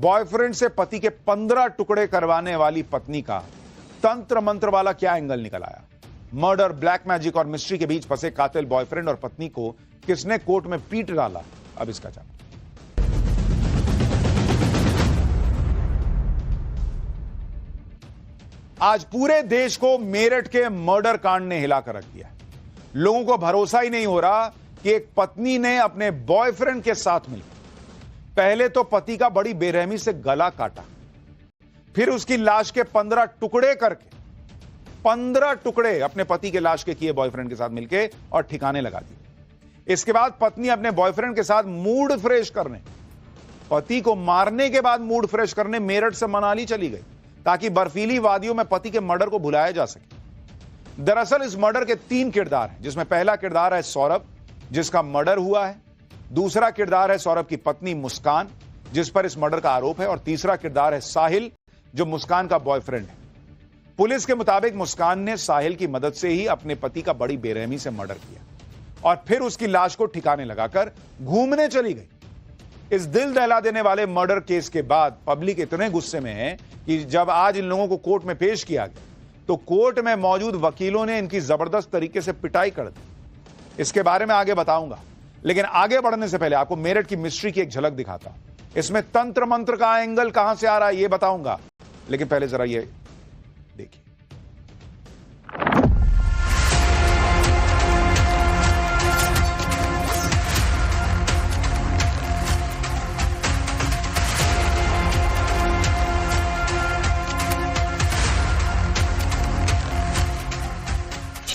Boyfriend से पति के 15 टुकड़े करवाने वाली पत्नी का तंत्र मंत्र वाला क्या एंगल निकल आया। मर्डर, ब्लैक मैजिक और मिस्ट्री के बीच फंसे कातिल बॉयफ्रेंड और पत्नी को किसने कोर्ट में पीट डाला, अब इसका जानो। आज पूरे देश को मेरठ के मर्डर कांड ने हिलाकर रख दिया। लोगों को भरोसा ही नहीं हो रहा कि एक पत्नी ने अपने बॉयफ्रेंड के साथ मिलकर पहले तो पति का बड़ी बेरहमी से गला काटा, फिर उसकी लाश के 15 टुकड़े करके 15 टुकड़े अपने पति के लाश के किए बॉयफ्रेंड के साथ मिलकर और ठिकाने लगा दिए। इसके बाद पत्नी अपने बॉयफ्रेंड के साथ मूड फ्रेश करने, पति को मारने के बाद मूड फ्रेश करने मेरठ से मनाली चली गई ताकि बर्फीली वादियों में पति के मर्डर को भुलाया जा सके। दरअसल इस मर्डर के 3 किरदार हैं, जिसमें पहला किरदार है सौरभ, जिसका मर्डर हुआ है। दूसरा किरदार है सौरभ की पत्नी मुस्कान, जिस पर इस मर्डर का आरोप है। और तीसरा किरदार है साहिल, जो मुस्कान का बॉयफ्रेंड है। पुलिस के मुताबिक मुस्कान ने साहिल की मदद से ही अपने पति का बड़ी बेरहमी से मर्डर किया और फिर उसकी लाश को ठिकाने लगाकर घूमने चली गई। इस दिल दहला देने वाले मर्डर केस के बाद पब्लिक इतने गुस्से में है कि जब आज इन लोगों को कोर्ट में पेश किया गया तो कोर्ट में मौजूद वकीलों ने इनकी जबरदस्त तरीके से पिटाई कर दी। इसके बारे में आगे बताऊंगा, लेकिन आगे बढ़ने से पहले आपको मेरठ की मिस्ट्री की एक झलक दिखाता हूं। इसमें तंत्र मंत्र का एंगल कहां से आ रहा है यह बताऊंगा, लेकिन पहले जरा ये देखिए।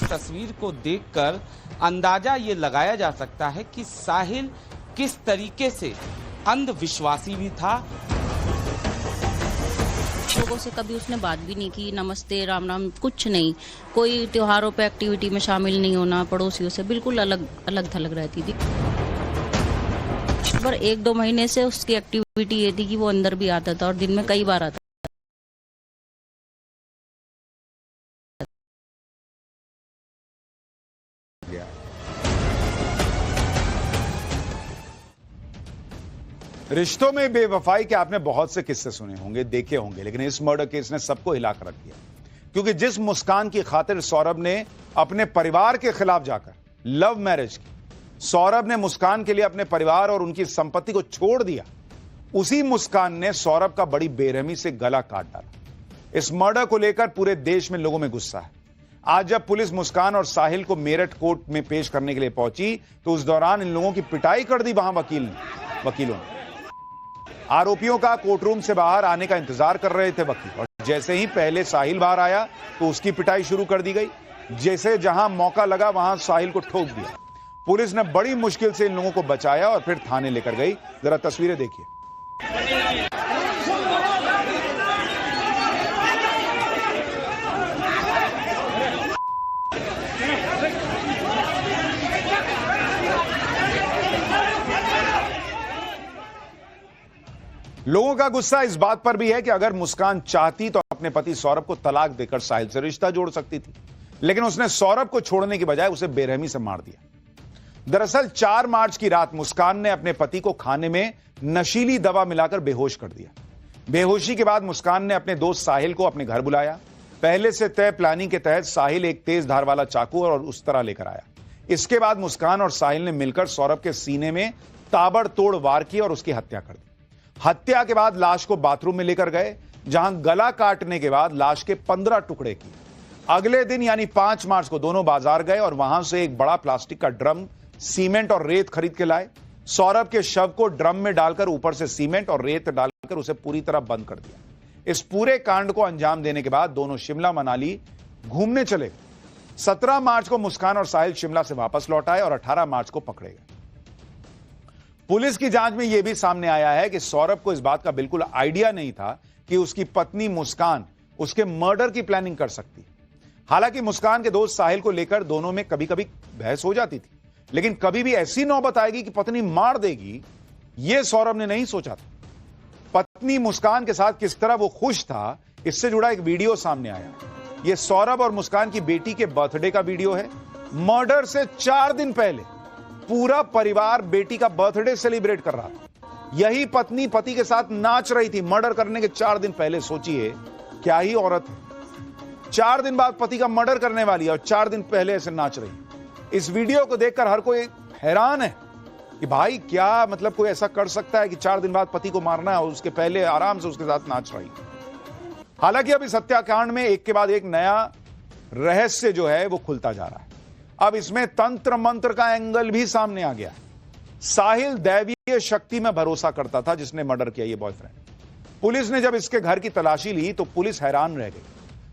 तस्वीर को देखकर अंदाजा ये लगाया जा सकता है कि साहिल किस तरीके से अंधविश्वासी भी था। लोगों से कभी उसने बात भी नहीं की, नमस्ते राम राम कुछ नहीं, कोई त्योहारों पे एक्टिविटी में शामिल नहीं होना, पड़ोसियों से बिल्कुल अलग थलग रहती थी। पर 1-2 महीने से उसकी एक्टिविटी ये थी कि वो अंदर भी आता था और दिन में कई बार आता था। रिश्तों में बेवफाई के आपने बहुत से किस्से सुने होंगे, देखे होंगे, लेकिन इस मर्डर केस ने सबको हिलाकर रख दिया। क्योंकि जिस मुस्कान की खातिर सौरभ ने अपने परिवार के खिलाफ जाकर लव मैरिज की, सौरभ ने मुस्कान के लिए अपने परिवार और उनकी संपत्ति को छोड़ दिया, उसी मुस्कान ने सौरभ का बड़ी बेरहमी से गला काट डाला। इस मर्डर को लेकर पूरे देश में लोगों में गुस्सा है। आज जब पुलिस मुस्कान और साहिल को मेरठ कोर्ट में पेश करने के लिए पहुंची तो उस दौरान इन लोगों की पिटाई कर दी वहां वकीलों ने। आरोपियों का कोर्टरूम से बाहर आने का इंतजार कर रहे थे वकील, और जैसे ही पहले साहिल बाहर आया तो उसकी पिटाई शुरू कर दी गई। जैसे जहां मौका लगा वहां साहिल को ठोक दिया। पुलिस ने बड़ी मुश्किल से इन लोगों को बचाया और फिर थाने लेकर गई। जरा तस्वीरें देखिए। लोगों का गुस्सा इस बात पर भी है कि अगर मुस्कान चाहती तो अपने पति सौरभ को तलाक देकर साहिल से रिश्ता जोड़ सकती थी, लेकिन उसने सौरभ को छोड़ने की बजाय उसे बेरहमी से मार दिया। दरअसल 4 मार्च की रात मुस्कान ने अपने पति को खाने में नशीली दवा मिलाकर बेहोश कर दिया। बेहोशी के बाद मुस्कान ने अपने दोस्त साहिल को अपने घर बुलाया। पहले से तय प्लानिंग के तहत साहिल एक तेज धार वाला चाकू और उस तरह लेकर आया। इसके बाद मुस्कान और साहिल ने मिलकर सौरभ के सीने में ताबड़तोड़ वार किया और उसकी हत्या कर दी। हत्या के बाद लाश को बाथरूम में लेकर गए, जहां गला काटने के बाद लाश के 15 टुकड़े किए। अगले दिन यानी 5 मार्च को दोनों बाजार गए और वहां से एक बड़ा प्लास्टिक का ड्रम, सीमेंट और रेत खरीद के लाए। सौरभ के शव को ड्रम में डालकर ऊपर से सीमेंट और रेत डालकर उसे पूरी तरह बंद कर दिया। इस पूरे कांड को अंजाम देने के बाद दोनों शिमला मनाली घूमने चले। 17 मार्च को मुस्कान और साहिल शिमला से वापस लौट आए और 18 मार्च को पकड़े गए। पुलिस की जांच में यह भी सामने आया है कि सौरभ को इस बात का बिल्कुल आइडिया नहीं था कि उसकी पत्नी मुस्कान उसके मर्डर की प्लानिंग कर सकती। हालांकि मुस्कान के दोस्त साहिल को लेकर दोनों में कभी कभी बहस हो जाती थी, लेकिन कभी भी ऐसी नौबत आएगी कि पत्नी मार देगी, यह सौरभ ने नहीं सोचा था। पत्नी मुस्कान के साथ किस तरह वो खुश था, इससे जुड़ा एक वीडियो सामने आया। यह सौरभ और मुस्कान की बेटी के बर्थडे का वीडियो है। मर्डर से 4 दिन पहले पूरा परिवार बेटी का बर्थडे सेलिब्रेट कर रहा था। यही पत्नी पति के साथ नाच रही थी मर्डर करने के 4 दिन पहले। सोचिए क्या ही औरत है, 4 दिन बाद पति का मर्डर करने वाली है और 4 दिन पहले ऐसे नाच रही। इस वीडियो को देखकर हर कोई हैरान है कि भाई क्या मतलब कोई ऐसा कर सकता है कि 4 दिन बाद पति को मारना है और उसके पहले आराम से उसके साथ नाच रही। हालांकि अब इस हत्याकांड में एक के बाद एक नया रहस्य जो है वो खुलता जा रहा है। अब इसमें तंत्र मंत्र का एंगल भी सामने आ गया। साहिल दैवीय शक्ति में भरोसा करता था जिसने मर्डर किया ये बॉयफ्रेंड। पुलिस ने जब इसके घर की तलाशी ली तो पुलिस हैरान रह गई।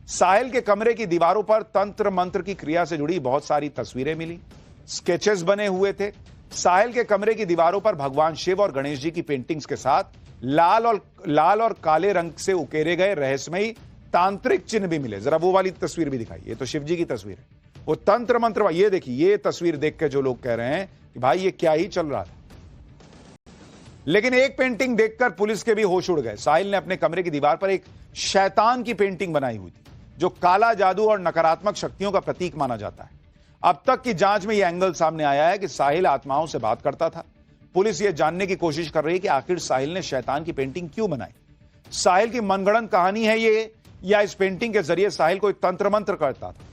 साहिल के कमरे की दीवारों पर तंत्र मंत्र की क्रिया से जुड़ी बहुत सारी तस्वीरें मिली, स्केचेस बने हुए थे। साहिल के कमरे की दीवारों पर भगवान शिव और गणेश जी की पेंटिंग्स के साथ लाल और काले रंग से उकेरे गए रहस्यमयी तांत्रिक चिन्ह भी मिले। जरा वो वाली तस्वीर भी दिखाई, ये तो शिव जी की तस्वीर है, वो तंत्र मंत्र। ये देखिए, ये तस्वीर देख के जो लोग कह रहे हैं कि भाई ये क्या ही चल रहा था। लेकिन एक पेंटिंग देखकर पुलिस के भी होश उड़ गए। साहिल ने अपने कमरे की दीवार पर एक शैतान की पेंटिंग बनाई हुई थी जो काला जादू और नकारात्मक शक्तियों का प्रतीक माना जाता है। अब तक की जांच में यह एंगल सामने आया है कि साहिल आत्माओं से बात करता था। पुलिस यह जानने की कोशिश कर रही है कि आखिर साहिल ने शैतान की पेंटिंग क्यों बनाई। साहिल की मनगढ़ंत कहानी है ये, या इस पेंटिंग के जरिए साहिल कोई तंत्र मंत्र करता था।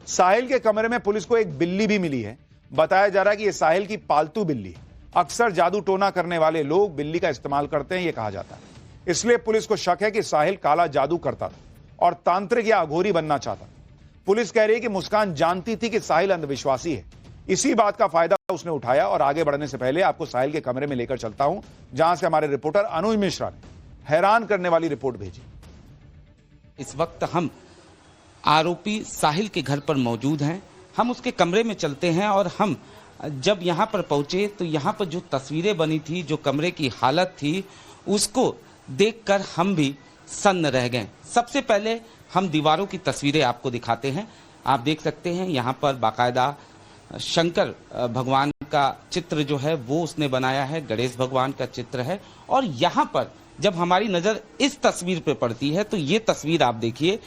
साहिल के कमरे में पुलिस को एक बिल्ली भी मिली है। बताया जा रहा है कि यह साहिल की पालतू बिल्ली है। अक्सर जादू टोना करने वाले लोग बिल्ली का इस्तेमाल करते हैं, यह कहा जाता है। इसलिए पुलिस को शक है कि साहिल काला जादू करता था और तांत्रिक या अघोरी बनना चाहता। पुलिस कह रही है कि मुस्कान जानती थी कि साहिल अंधविश्वासी है, इसी बात का फायदा उसने उठाया। और आगे बढ़ने से पहले आपको साहिल के कमरे में लेकर चलता हूं, जहां से हमारे रिपोर्टर अनुज मिश्रा ने हैरान करने वाली रिपोर्ट भेजी। इस वक्त हम आरोपी साहिल के घर पर मौजूद हैं। हम उसके कमरे में चलते हैं और हम जब यहाँ पर पहुंचे तो यहाँ पर जो तस्वीरें बनी थी, जो कमरे की हालत थी, उसको देखकर हम भी सन्न रह गए। सबसे पहले हम दीवारों की तस्वीरें आपको दिखाते हैं। आप देख सकते हैं यहाँ पर बाकायदा शंकर भगवान का चित्र जो है वो उसने बनाया है, गणेश भगवान का चित्र है। और यहाँ पर जब हमारी नज़र इस तस्वीर पर पड़ती है तो ये तस्वीर आप देखिए,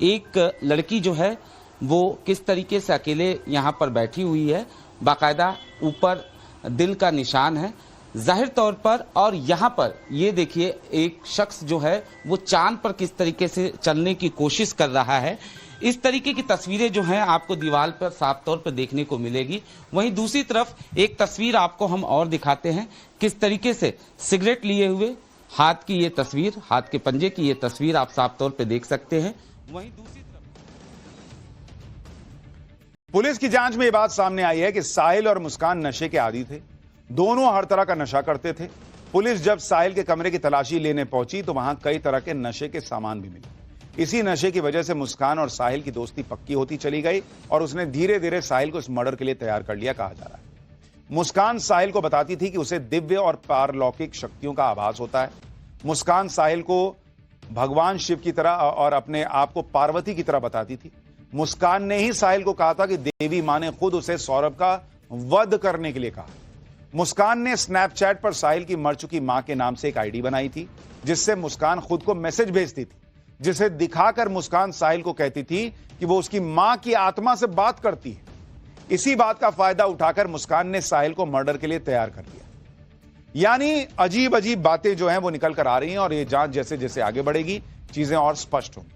एक लड़की जो है वो किस तरीके से अकेले यहाँ पर बैठी हुई है, बाकायदा ऊपर दिल का निशान है जाहिर तौर पर। और यहाँ पर ये देखिए एक शख्स जो है वो चांद पर किस तरीके से चलने की कोशिश कर रहा है। इस तरीके की तस्वीरें जो हैं आपको दीवार पर साफ तौर पर देखने को मिलेगी। वहीं दूसरी तरफ एक तस्वीर आपको हम और दिखाते हैं, किस तरीके से सिगरेट लिए हुए हाथ की ये तस्वीर, हाथ के पंजे की ये तस्वीर आप साफ तौर पर देख सकते हैं। वहीं दूसरी तरफ पुलिस की जांच में यह बात सामने आई है कि साहिल और मुस्कान नशे के आदी थे। दोनों हर तरह का नशा करते थे। पुलिस जब साहिल के कमरे की तलाशी लेने पहुंची तो वहां कई तरह के नशे के सामान भी मिले। इसी नशे की वजह से मुस्कान और साहिल की दोस्ती पक्की होती चली गई और उसने धीरे धीरे साहिल को इस मर्डर के लिए तैयार कर लिया, कहा जा रहा है। मुस्कान साहिल को बताती थी कि उसे दिव्य और पारलौकिक शक्तियों का आभास होता है। मुस्कान साहिल को भगवान शिव की तरह और अपने आप को पार्वती की तरह बताती थी। मुस्कान ने ही साहिल को कहा था कि देवी मां ने खुद उसे सौरभ का वध करने के लिए कहा। मुस्कान ने स्नैपचैट पर साहिल की मर चुकी मां के नाम से एक आईडी बनाई थी, जिससे मुस्कान खुद को मैसेज भेजती थी, जिसे दिखाकर मुस्कान साहिल को कहती थी कि वो उसकी मां की आत्मा से बात करती है। इसी बात का फायदा उठाकर मुस्कान ने साहिल को मर्डर के लिए तैयार कर दिया। यानी अजीब अजीब बातें जो हैं वो निकल कर आ रही हैं और ये जांच जैसे जैसे आगे बढ़ेगी चीजें और स्पष्ट होंगी।